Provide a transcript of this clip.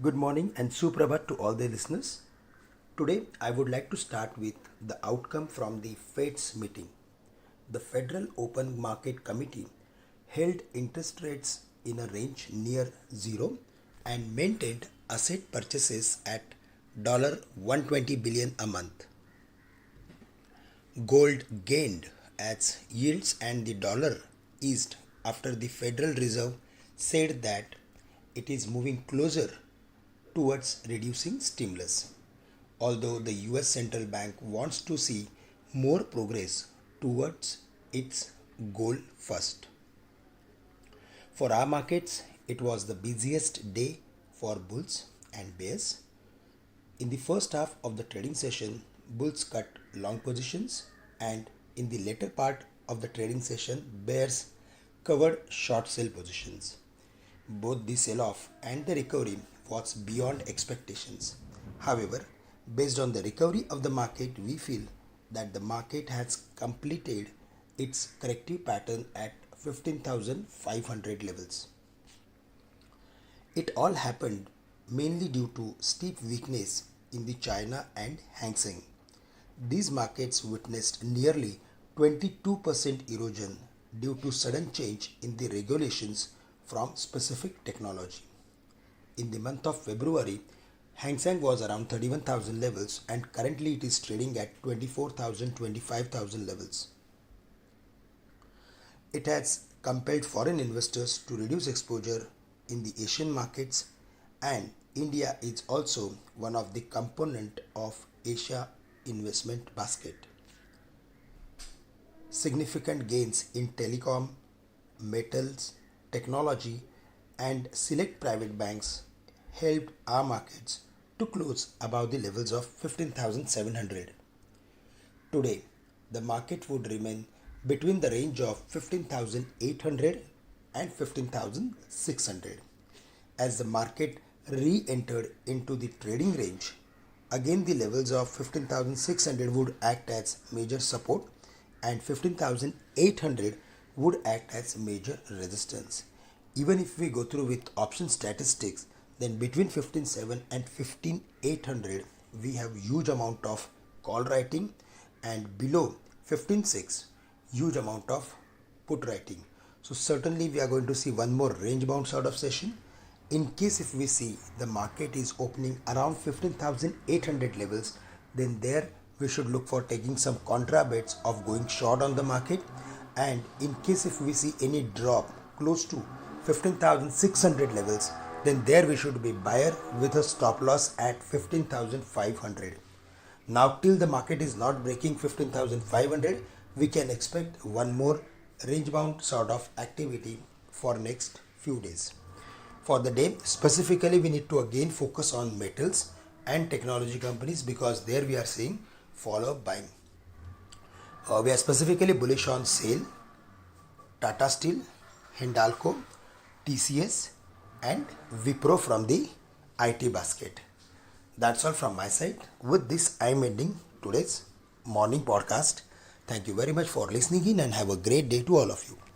Good morning and Suprabhat to all the listeners. Today I would like to start with the outcome from the Fed's meeting. The Federal Open Market Committee held interest rates in a range near zero and maintained asset purchases at $120 billion a month. Gold gained as yields and the dollar eased after the Federal Reserve said that it is moving closer towards reducing stimulus. Although the US Central Bank wants to see more progress towards its goal first. For our markets, it was the busiest day for bulls and bears. In the first half of the trading session, bulls cut long positions, and in the later part of the trading session, bears covered short sell positions. Both the sell off and the recovery was beyond expectations. However, based on the recovery of the market, we feel that the market has completed its corrective pattern at 15,500 levels. It all happened mainly due to steep weakness in the China and Hang Seng. These markets witnessed nearly 22% erosion due to sudden change in the regulations from specific technology. In the month of February, Hang Seng was around 31,000 levels and currently it is trading at 24,000 25,000 levels. It has compelled foreign investors to reduce exposure in the Asian markets, and India is also one of the component of Asia investment basket. Significant gains in telecom, metals, technology and select private banks helped our markets to close above the levels of 15,700. Today, the market would remain between the range of 15,800 and 15,600. As the market re-entered into the trading range, again the levels of 15,600 would act as major support and 15,800 would act as major resistance. Even if we go through with option statistics, then between 15,700 and 15,800 we have huge amount of call writing, and below 15,600 huge amount of put writing. So certainly we are going to see one more range bound sort of session. In case if we see the market is opening around 15,800 levels, then there we should look for taking some contra bets of going short on the market, and in case if we see any drop close to 15,600 levels, then there we should be buyer with a stop loss at 15,500. Now till the market is not breaking 15,500, we can expect one more range bound sort of activity for next few days. For the day specifically, we need to again focus on metals and technology companies because there we are seeing follow buying. We are specifically bullish on SAIL, Tata Steel, Hindalco, TCS and Wipro from the IT basket. That's all from my side. With this, I am ending today's morning podcast. Thank you very much for listening in and have a great day to all of you.